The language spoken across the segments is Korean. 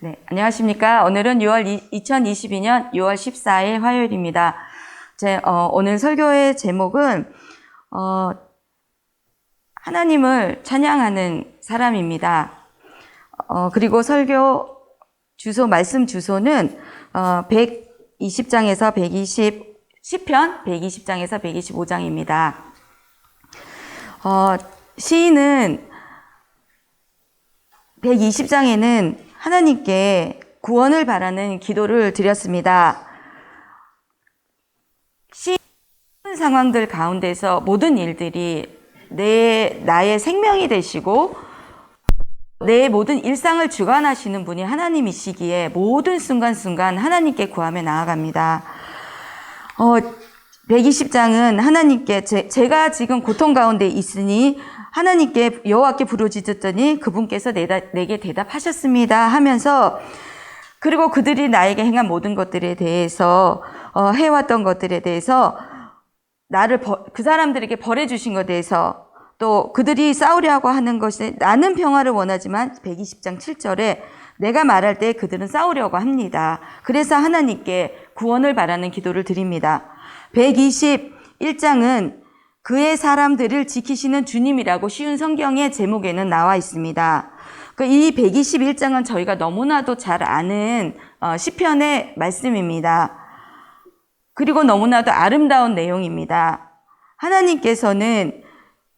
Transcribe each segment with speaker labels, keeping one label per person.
Speaker 1: 네, 안녕하십니까. 오늘은 2022년 6월 14일 화요일입니다. 오늘 설교의 제목은, 하나님을 찬양하는 사람입니다. 그리고 설교 주소, 말씀 주소는, 120장에서 10편 120장에서 125장입니다. 시인은 120장에는 하나님께 구원을 바라는 기도를 드렸습니다. 시인 상황들 가운데서 모든 일들이 나의 생명이 되시고 내 모든 일상을 주관하시는 분이 하나님이시기에 모든 순간순간 하나님께 구하며 나아갑니다. 120장은 하나님께 제가 지금 고통 가운데 있으니 하나님께 여호와께 부르짖었더니 그분께서 내게 대답하셨습니다 하면서, 그리고 그들이 나에게 행한 모든 것들에 대해서 해왔던 것들에 대해서 그 사람들에게 벌해 주신 것에 대해서, 또 그들이 싸우려고 하는 것이 나는 평화를 원하지만 120장 7절에 내가 말할 때 그들은 싸우려고 합니다. 그래서 하나님께 구원을 바라는 기도를 드립니다. 121장은 그의 사람들을 지키시는 주님이라고 쉬운 성경의 제목에는 나와 있습니다. 이 121장은 저희가 너무나도 잘 아는 시편의 말씀입니다. 그리고 너무나도 아름다운 내용입니다. 하나님께서는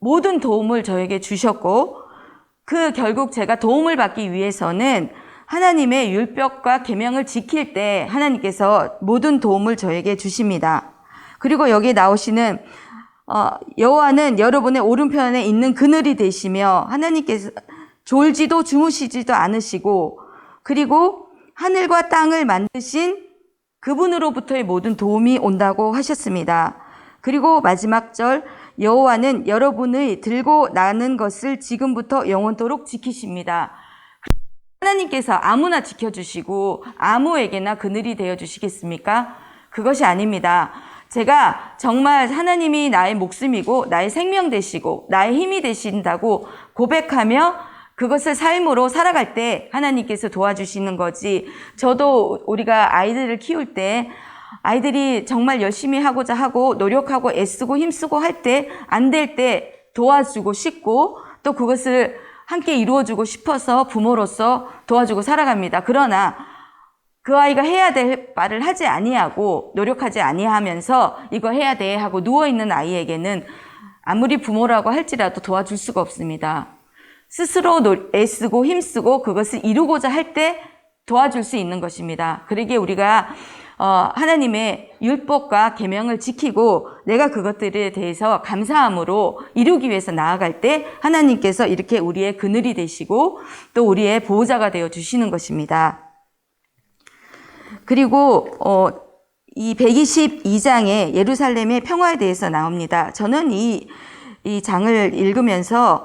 Speaker 1: 모든 도움을 저에게 주셨고, 결국 제가 도움을 받기 위해서는 하나님의 율법과 계명을 지킬 때 하나님께서 모든 도움을 저에게 주십니다. 그리고 여기 나오시는 여호와는 여러분의 오른편에 있는 그늘이 되시며 하나님께서 졸지도 주무시지도 않으시고, 그리고 하늘과 땅을 만드신 그분으로부터의 모든 도움이 온다고 하셨습니다. 그리고 마지막 절, 여호와는 여러분의 들고 나는 것을 지금부터 영원토록 지키십니다. 하나님께서 아무나 지켜주시고 아무에게나 그늘이 되어주시겠습니까? 그것이 아닙니다. 제가 정말 하나님이 나의 목숨이고 나의 생명 되시고 나의 힘이 되신다고 고백하며 그것을 삶으로 살아갈 때 하나님께서 도와주시는 거지, 저도 우리가 아이들을 키울 때 아이들이 정말 열심히 하고자 하고 노력하고 애쓰고 힘쓰고 할 때 안 될 때 도와주고 싶고 또 그것을 함께 이루어주고 싶어서 부모로서 도와주고 살아갑니다. 그러나 그 아이가 해야 될 바를 하지 아니하고 노력하지 아니하면서 이거 해야 돼 하고 누워있는 아이에게는 아무리 부모라고 할지라도 도와줄 수가 없습니다. 스스로 애쓰고 힘쓰고 그것을 이루고자 할 때 도와줄 수 있는 것입니다. 그러기에 우리가 하나님의 율법과 계명을 지키고 내가 그것들에 대해서 감사함으로 이루기 위해서 나아갈 때 하나님께서 이렇게 우리의 그늘이 되시고 또 우리의 보호자가 되어 주시는 것입니다. 그리고 이 122장에 예루살렘의 평화에 대해서 나옵니다. 저는 이 장을 읽으면서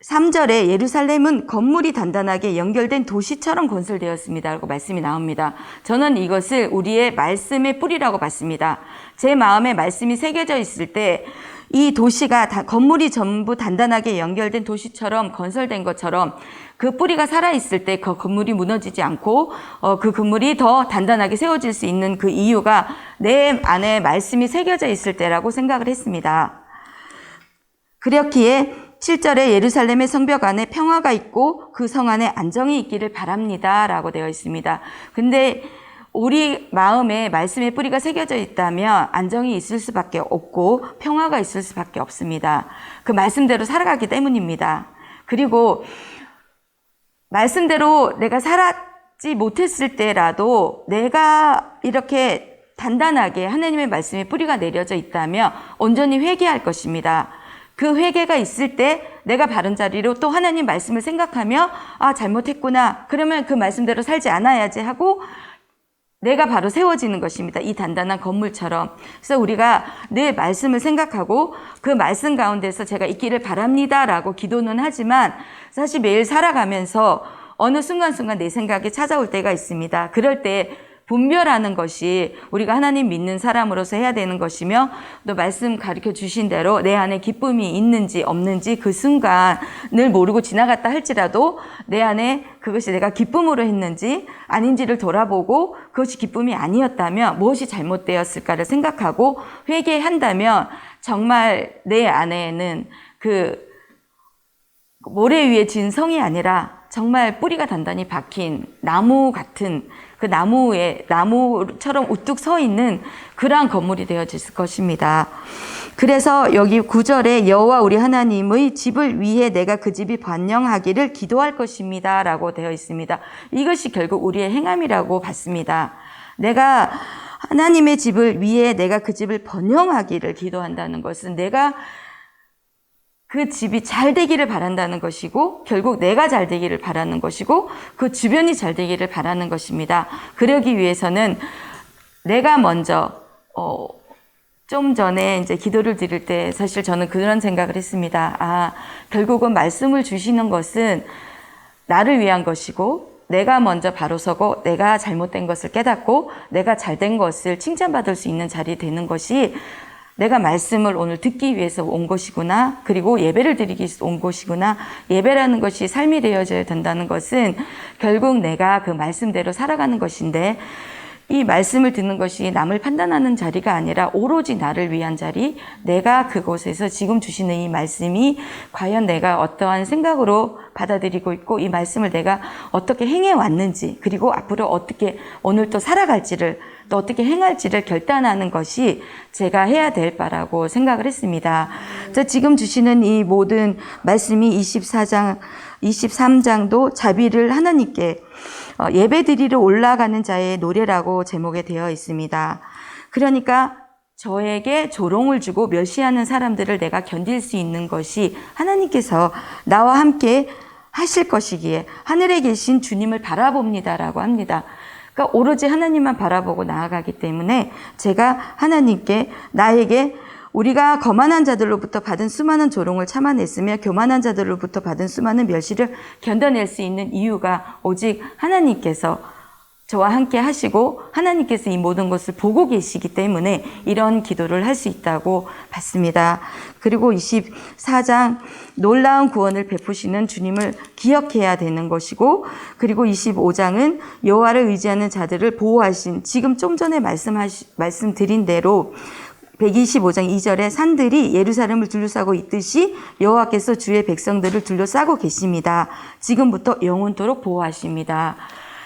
Speaker 1: 3절에 예루살렘은 건물이 단단하게 연결된 도시처럼 건설되었습니다 라고 말씀이 나옵니다. 저는 이것을 우리의 말씀의 뿌리라고 봤습니다. 제 마음에 말씀이 새겨져 있을 때 이 도시가 건물이 전부 단단하게 연결된 도시처럼 건설된 것처럼 그 뿌리가 살아있을 때 그 건물이 무너지지 않고 그 건물이 더 단단하게 세워질 수 있는 그 이유가 내 안에 말씀이 새겨져 있을 때라고 생각을 했습니다. 그렇기에 7절에 예루살렘의 성벽 안에 평화가 있고 그 성 안에 안정이 있기를 바랍니다 라고 되어 있습니다. 근데 우리 마음에 말씀의 뿌리가 새겨져 있다면 안정이 있을 수밖에 없고 평화가 있을 수밖에 없습니다. 그 말씀대로 살아가기 때문입니다. 그리고 말씀대로 내가 살았지 못했을 때라도 내가 이렇게 단단하게 하나님의 말씀의 뿌리가 내려져 있다면 온전히 회개할 것입니다. 그 회개가 있을 때 내가 바른 자리로 또 하나님 말씀을 생각하며 잘못했구나, 그러면 그 말씀대로 살지 않아야지 하고 내가 바로 세워지는 것입니다. 이 단단한 건물처럼. 그래서 우리가 늘 말씀을 생각하고 그 말씀 가운데서 제가 있기를 바랍니다 라고 기도는 하지만 사실 매일 살아가면서 어느 순간순간 내 생각이 찾아올 때가 있습니다. 그럴 때 분별하는 것이 우리가 하나님 믿는 사람으로서 해야 되는 것이며, 또 말씀 가르쳐 주신 대로 내 안에 기쁨이 있는지 없는지 그 순간을 모르고 지나갔다 할지라도 내 안에 그것이 내가 기쁨으로 했는지 아닌지를 돌아보고, 그것이 기쁨이 아니었다면 무엇이 잘못되었을까를 생각하고 회개한다면 정말 내 안에는 그 모래 위에 지은 성이 아니라 정말 뿌리가 단단히 박힌 나무 같은, 그 나무처럼 우뚝 서 있는 그러한 건물이 되어질 것입니다. 그래서 여기 9절에 여호와 우리 하나님의 집을 위해 내가 그 집이 번영하기를 기도할 것입니다 라고 되어 있습니다. 이것이 결국 우리의 행함이라고 봤습니다. 내가 하나님의 집을 위해 내가 그 집을 번영하기를 기도한다는 것은 내가 그 집이 잘 되기를 바란다는 것이고, 결국 내가 잘 되기를 바라는 것이고, 그 주변이 잘 되기를 바라는 것입니다. 그러기 위해서는 내가 먼저 좀 전에 이제 기도를 드릴 때 사실 저는 그런 생각을 했습니다. 결국은 말씀을 주시는 것은 나를 위한 것이고, 내가 먼저 바로 서고 내가 잘못된 것을 깨닫고 내가 잘된 것을 칭찬받을 수 있는 자리에 되는 것이 내가 말씀을 오늘 듣기 위해서 온 것이구나, 그리고 예배를 드리기 위해서 온 것이구나. 예배라는 것이 삶이 되어져야 된다는 것은 결국 내가 그 말씀대로 살아가는 것인데, 이 말씀을 듣는 것이 남을 판단하는 자리가 아니라 오로지 나를 위한 자리, 내가 그곳에서 지금 주시는 이 말씀이 과연 내가 어떠한 생각으로 받아들이고 있고 이 말씀을 내가 어떻게 행해왔는지, 그리고 앞으로 어떻게 오늘 또 살아갈지를, 또 어떻게 행할지를 결단하는 것이 제가 해야 될 바라고 생각을 했습니다. 지금 주시는 이 모든 말씀이 24장, 23장도 자비를 하나님께 예배 드리러 올라가는 자의 노래라고 제목에 되어 있습니다. 그러니까 저에게 조롱을 주고 멸시하는 사람들을 내가 견딜 수 있는 것이 하나님께서 나와 함께 하실 것이기에 하늘에 계신 주님을 바라봅니다라고 합니다. 그러니까 오로지 하나님만 바라보고 나아가기 때문에 제가 하나님께 나에게 우리가 거만한 자들로부터 받은 수많은 조롱을 참아냈으며 교만한 자들로부터 받은 수많은 멸시를 견뎌낼 수 있는 이유가 오직 하나님께서 저와 함께 하시고 하나님께서 이 모든 것을 보고 계시기 때문에 이런 기도를 할 수 있다고 봤습니다. 그리고 24장 놀라운 구원을 베푸시는 주님을 기억해야 되는 것이고, 그리고 25장은 여호와를 의지하는 자들을 보호하신, 지금 좀 전에 말씀드린 대로 125장 2절에 산들이 예루살렘을 둘러싸고 있듯이 여호와께서 주의 백성들을 둘러싸고 계십니다. 지금부터 영원토록 보호하십니다.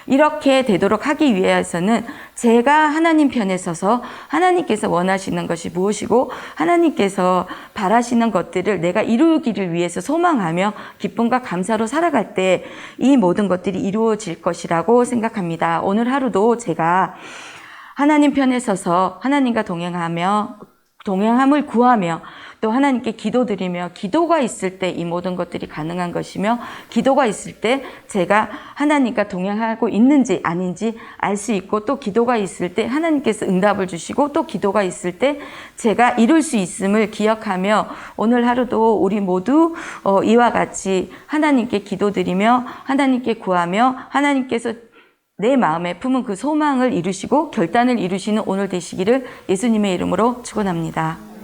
Speaker 1: 이렇게 되도록 하기 위해서는 제가 하나님 편에 서서 하나님께서 원하시는 것이 무엇이고 하나님께서 바라시는 것들을 내가 이루기를 위해서 소망하며 기쁨과 감사로 살아갈 때 이 모든 것들이 이루어질 것이라고 생각합니다. 오늘 하루도 제가 하나님 편에 서서 하나님과 동행함을 구하며 또 하나님께 기도드리며, 기도가 있을 때 이 모든 것들이 가능한 것이며, 기도가 있을 때 제가 하나님과 동행하고 있는지 아닌지 알 수 있고, 또 기도가 있을 때 하나님께서 응답을 주시고, 또 기도가 있을 때 제가 이룰 수 있음을 기억하며 오늘 하루도 우리 모두 이와 같이 하나님께 기도드리며 하나님께 구하며 하나님께서 내 마음에 품은 그 소망을 이루시고 결단을 이루시는 오늘 되시기를 예수님의 이름으로 축원합니다.